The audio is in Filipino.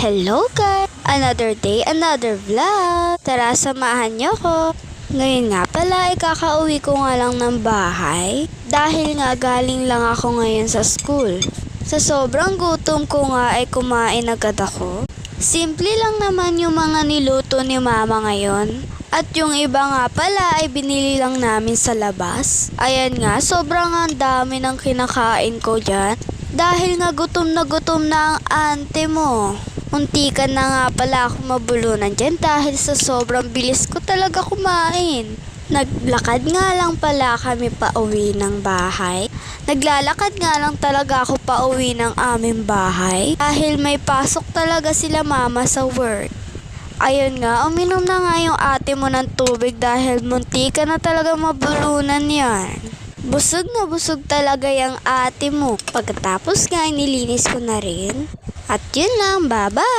Hello guys! Another day, another vlog! Tara, samahan niyo ko. Ngayon nga pala, kakauwi ko nga lang ng bahay. Dahil nga galing lang ako ngayon sa school. Sa sobrang gutom ko nga ay kumain agad ako. Simple lang naman yung mga niluto ni mama ngayon. At yung iba nga pala ay binili lang namin sa labas. Ayan nga, sobrang ang dami ng kinakain ko dyan. Dahil nga gutom na ang ante mo. Muntikan na nga pala ako mabulunan dyan dahil sa sobrang bilis ko talaga kumain. Naglakad nga lang pala kami pa uwi ng bahay. Naglalakad nga lang talaga ako pa uwi ng aming bahay dahil may pasok talaga sila mama sa work. Ayun nga, uminom na nga yung ate mo ng tubig dahil muntikan na talaga mabulunan yan. Busog na busog talaga yung ate mo. Pagkatapos nga, nilinis ko na rin. At yun lang, bye-bye!